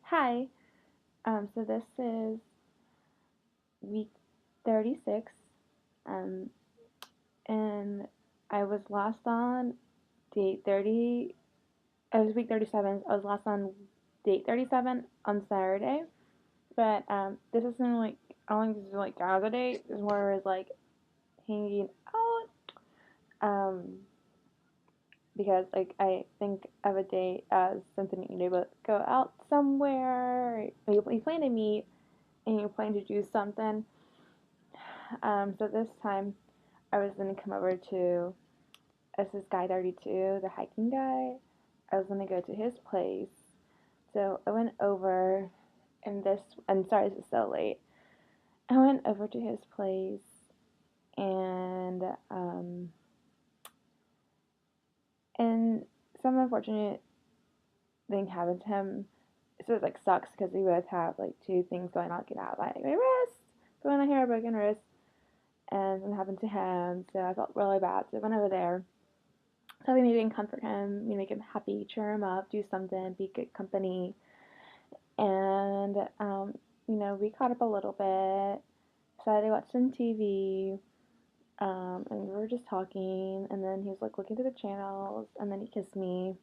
Hi. So this is week 36, um, and I was last on date 30. It was week 37. I was last on date 37 on Saturday, but this isn't like I don't think this is like as a date. It's more as like hanging out. Because like I think of a date as something that you both go out somewhere. You plan to meet and you plan to do something. So this time I was gonna come over to this guy 32, the hiking guy. I was gonna go to his place. So I went over and sorry this is so late. I went over to his place and and some unfortunate thing happened to him. So it like sucks because we both have like two things going on. Get out like my wrist, going on here, broken wrist, and something happened to him. So I felt really bad. So I went over there. So we maybe can comfort him, we make him happy, cheer him up, do something, be good company. And, we caught up a little bit, decided to watch some TV, and we were just talking. And then he was like looking through the channels, and then he kissed me.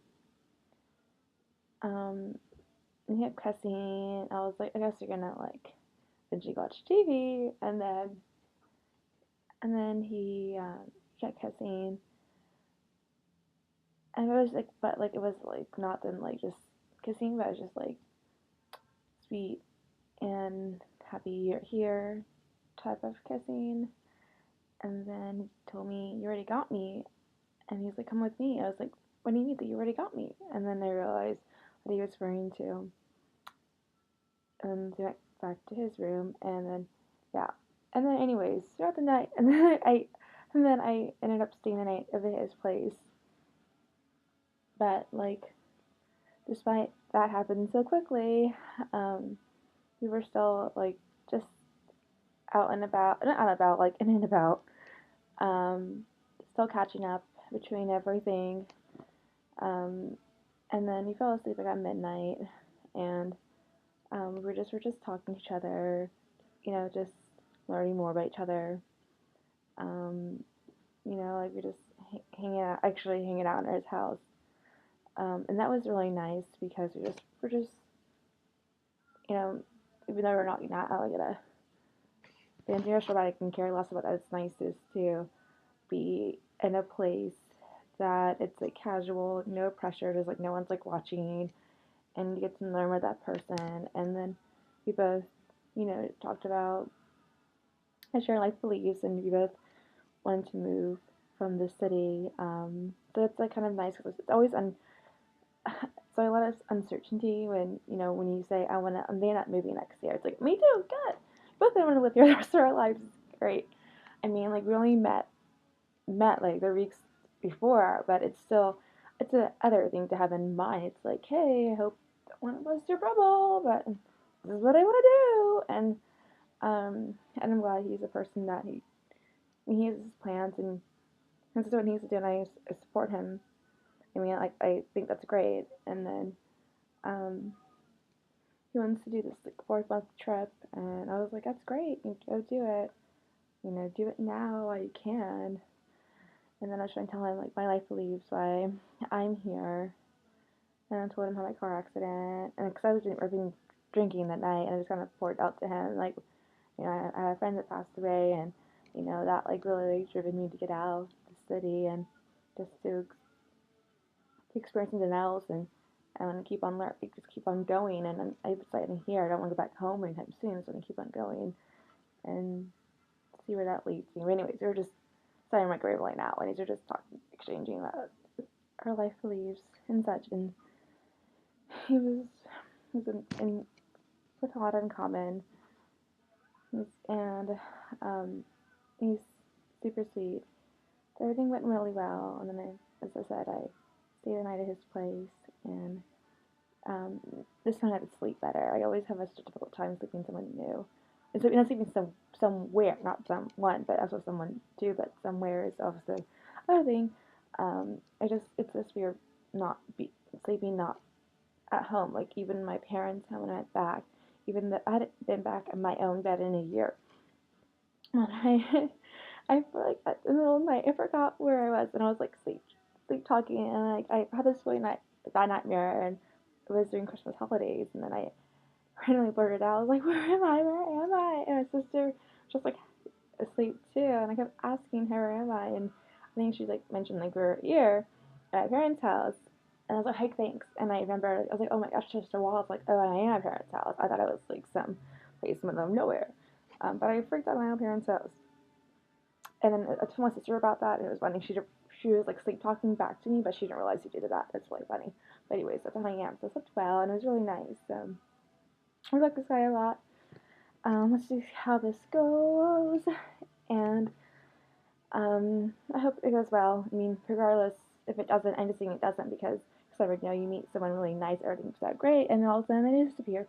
Um, and he kept cussing. I was like, I guess you're gonna like binge watch TV. And then he kept cussing. And it was like, but like it was like not then like just kissing, but it was just like sweet and happy you're here type of kissing. And then he told me, You already got me. And he was like, Come with me. I was like, What do you mean that you already got me? And then I realized what he was referring to. And we went back to his room. And then, yeah. And then, anyways, throughout the night, and then I ended up staying the night over his place. But, like, despite that happening so quickly, um, we were still, like, just out and about, not out and about, like in and about, um, still catching up between everything. Um, and then we fell asleep like at midnight, and we're just talking to each other, just learning more about each other. Um, like we're just hanging out, actually hanging out in his house, and that was really nice because we're just, you know, even though we're not like at a fancy restaurant, I can care less about that. It's nice just to be in a place that it's like casual, no pressure, there's like no one's like watching, and you get to learn with that person. And then we both, talked about I share life beliefs, and we both wanted to move from the city. So it's like kind of nice because it's always so a lot of uncertainty when you say I'm thinking about moving next year. It's like me too, good. Both of them want to live here the rest of our lives. Great. I mean, like we only met like the weeks before, but it's a other thing to have in mind. It's like, hey, I hope that one was your bubble, but this is what I want to do. And I'm glad he's a person that he has his plans, and this is what he needs to do, and I support him. I mean, like I think that's great. And then um, he wants to do this like 4 month trip, and I was like, that's great. You go do it. Do it now while you can. And then I was trying to tell him like my life beliefs, why I'm here, and I told him how my car accident, and because I was drinking that night, and I just kind of poured out to him like, I had a friend that passed away, and that like really driven me to get out of the city and just to experience something else, and keep on just keep on going. And I decided here I don't want to go back home anytime soon, so I'm gonna keep on going and see where that leads me. But anyways, we are just starting my grave right now, and these are just talking, exchanging about our life beliefs and such. And he was in with a lot in common, and he's super sweet. So everything went really well, and then as I said, I stayed the night at his place, and this time I had to sleep better. I always have such a difficult time sleeping someone new. And so not sleeping somewhere, not someone, but also someone too, but somewhere is also the other thing. It's this weird not sleeping not at home. Like even my parents, when I went back, even that I hadn't been back in my own bed in a year. And I like at the middle of the night, I forgot where I was, and I was like sleep talking, and like I had this really bad nightmare, and it was during Christmas holidays, and then I randomly blurted out, I was like, "Where am I? Where am I?" And my sister just like asleep too, and I kept asking her, "Where am I?" And I think she like mentioned like we were here at my parents' house, and I was like, "Hey, thanks." And I remember I was like, "Oh my gosh, Sister Wall." I was like, "Oh, I am at my parents' house." I thought it was like some place in the middle of nowhere, but I freaked out at my own parents' house. And then I told my sister about that, and it was funny. She was like sleep talking back to me, but she didn't realize you did that. That's really funny. But anyways, that's how I am. So I slept well, and it was really nice. I like this guy a lot. Let's see how this goes, and I hope it goes well. I mean, regardless if it doesn't, I'm just saying it doesn't because never know you meet someone really nice, everything's that great, and then all of a sudden they disappear.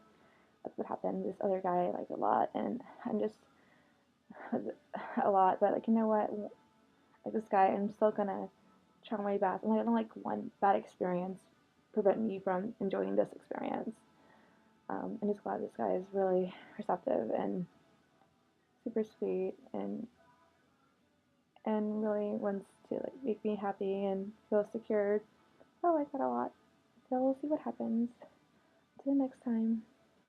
That's what happened. This other guy I liked a lot, and I'm just a lot. But like you know what, like this guy, I'm still gonna try my best. And like, I don't like one bad experience prevent me from enjoying this experience. I'm just glad this guy is really receptive and super sweet and really wants to like make me happy and feel secured. I like that a lot. So we'll see what happens. Until next time.